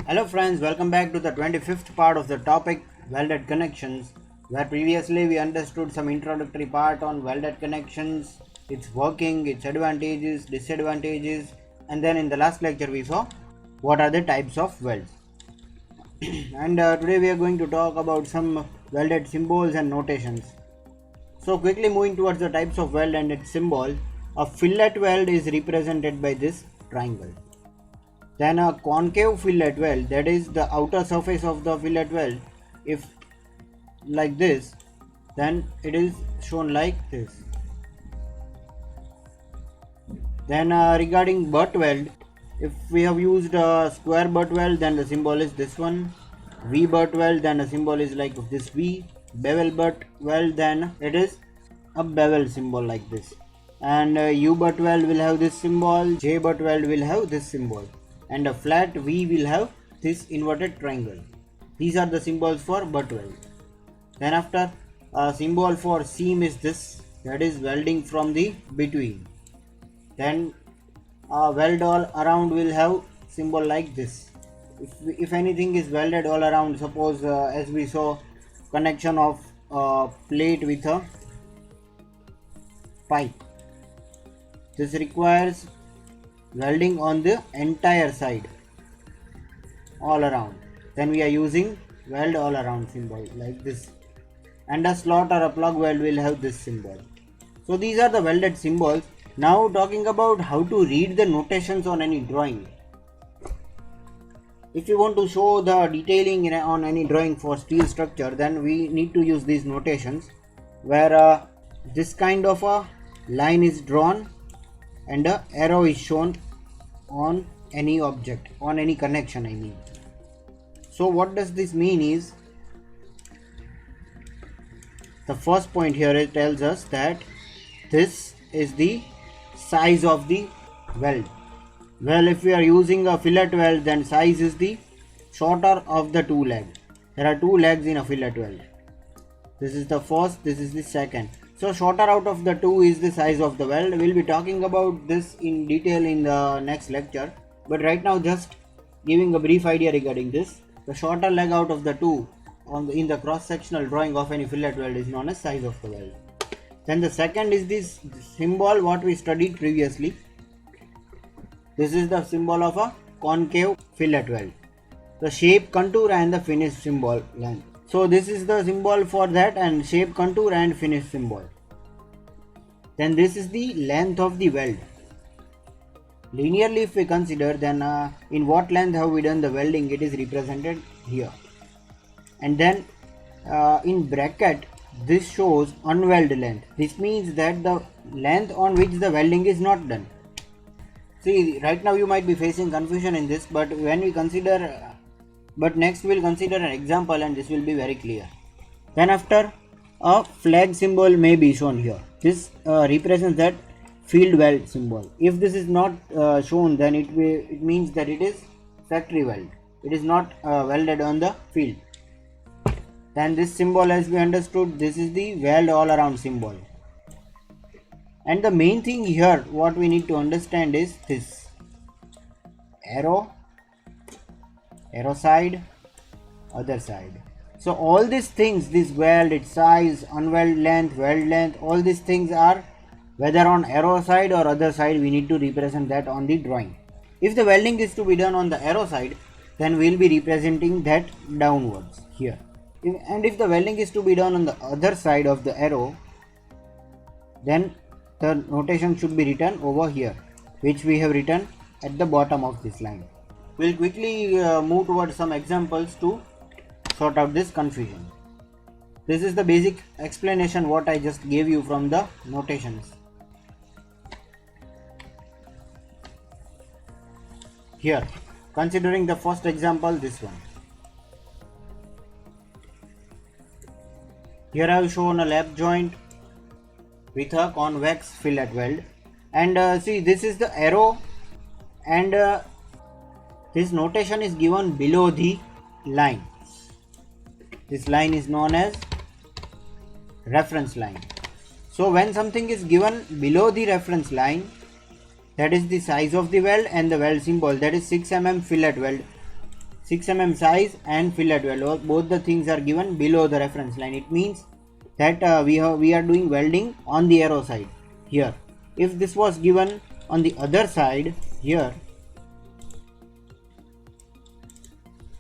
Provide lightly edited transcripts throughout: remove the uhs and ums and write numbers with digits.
Hello friends, welcome back to the 25th part of the topic welded connections, where previously we understood some introductory part on welded connections, its working, its advantages, disadvantages, and then in the last lecture we saw what are the types of welds. And today we are going to talk about some welded symbols and notations. So quickly moving towards the types of weld and its symbol, a fillet weld is represented by this triangle. Then a concave fillet weld, that is the outer surface of the fillet weld, if like this, then it is shown like this. Then regarding butt weld, if we have used a square butt weld, then the symbol is this one. V butt weld, then the symbol is like this V. Bevel butt weld, then it is a bevel symbol like this. And U butt weld will have this symbol, J butt weld will have this symbol, and a flat V will have this inverted triangle. These are the symbols for butt weld. Then after, a symbol for seam is this, that is welding from the between. Then weld all around will have symbol like this. If anything is welded all around, suppose as we saw connection of plate with a pipe, this requires welding on the entire side all around, then we are using weld all around symbol like this. And a slot or a plug weld will have this symbol. So these are the welded symbols. Now talking about how to read the notations on any drawing. If you want to show the detailing on any drawing for steel structure, then we need to use these notations, where this kind of a line is drawn and a arrow is shown on any object, on any connection I mean. So what does this mean is, the first point here, it tells us that this is the size of the weld. Well, if we are using a fillet weld, then size is the shorter of the two legs. There are two legs in a fillet weld. This is the first, this is the second. So shorter out of the two is the size of the weld. We'll be talking about this in detail in the next lecture, but right now just giving a brief idea regarding this. The shorter leg out of the two in the cross-sectional drawing of any fillet weld is known as size of the weld. Then the second is this symbol what we studied previously. This is the symbol of a concave fillet weld. The shape, contour and the finish symbol length. So this is the symbol for that, and shape, contour and finish symbol. Then this is the length of the weld. Linearly if we consider, then in what length have we done the welding, it is represented here. And then in bracket, this shows unweld length. This means that the length on which the welding is not done. See, right now you might be facing confusion in this, but when we consider, but next we'll consider an example and this will be very clear. Then after, a flag symbol may be shown here. This represents that field weld symbol. If this is not shown, then it means that it is factory weld. It is not welded on the field. Then this symbol, as we understood, this is the weld all around symbol. And the main thing here what we need to understand is this arrow side, other side. So all these things, this weld, its size, unweld length, weld length, all these things are whether on arrow side or other side, we need to represent that on the drawing. If the welding is to be done on the arrow side, then we will be representing that downwards here. And if the welding is to be done on the other side of the arrow, then the notation should be written over here, which we have written at the bottom of this line. We'll quickly move towards some examples to sort out this confusion. This is the basic explanation what I just gave you from the notations. Here, considering the first example, this one. Here I have shown a lap joint with a convex fillet weld, and see, this is the arrow, and this notation is given below the line. This line is known as reference line. So when something is given below the reference line, that is the size of the weld, and the weld symbol, that is 6 mm fillet weld, 6 mm size and fillet weld. Both the things are given below the reference line. It means that we are doing welding on the arrow side here. If this was given on the other side here,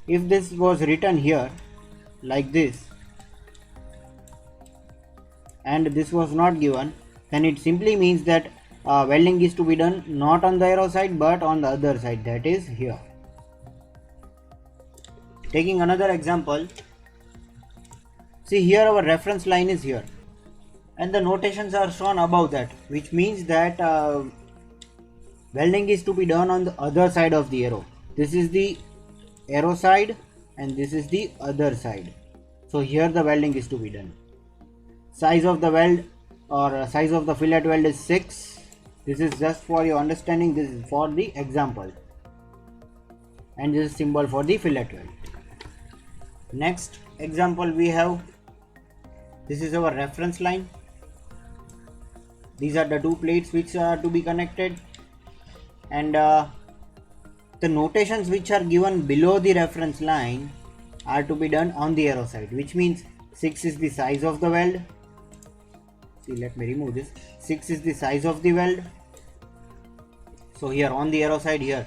if this was written here like this and this was not given, then it simply means that welding is to be done not on the arrow side but on the other side, that is here. Taking another example, see here our reference line is here and the notations are shown above that, which means that welding is to be done on the other side of the arrow. This is the arrow side and this is the other side. So here the welding is to be done. Size of the weld or size of the fillet weld is 6. This is just for your understanding, this is for the example, and this is symbol for the fillet weld. Next example we have, this is our reference line. These are the two plates which are to be connected, and the notations which are given below the reference line are to be done on the arrow side, which means 6 is the size of the weld. See, let me remove this. 6 is the size of the weld. So here on the arrow side here,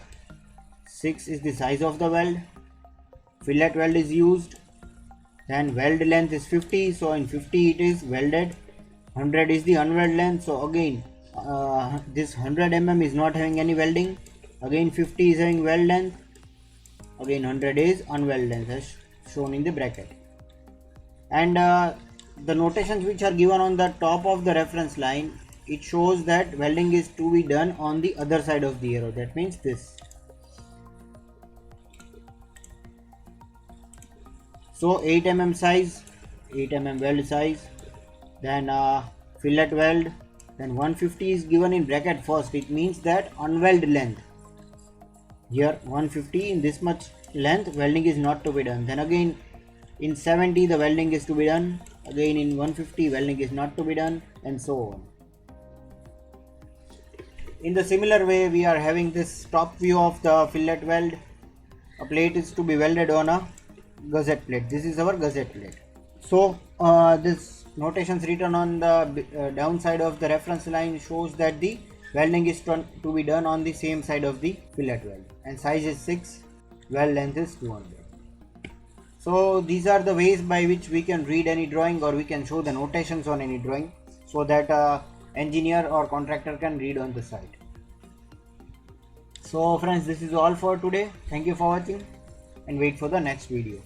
6 is the size of the weld. Fillet weld is used. Then weld length is 50. So in 50 it is welded. 100 is the unweld length. So again, this 100 mm is not having any welding. Again 50 is having weld length. Again 100 is unweld length as shown in the bracket. And the notations which are given on the top of the reference line, it shows that welding is to be done on the other side of the arrow. That means this. So 8 mm size, 8 mm weld size, then fillet weld, then 150 is given in bracket first. It means that unweld length. Here 150 in this much length welding is not to be done. Then again in 70 the welding is to be done. Again in 150 welding is not to be done, and so on. In the similar way, we are having this top view of the fillet weld. A plate is to be welded on a gusset plate. This is our gusset plate. So this notations written on the downside of the reference line shows that the welding is to be done on the same side of the fillet weld, and size is 6, weld length is 200. So these are the ways by which we can read any drawing, or we can show the notations on any drawing, so that engineer or contractor can read on the site. So friends, this is all for today. Thank you for watching and wait for the next video.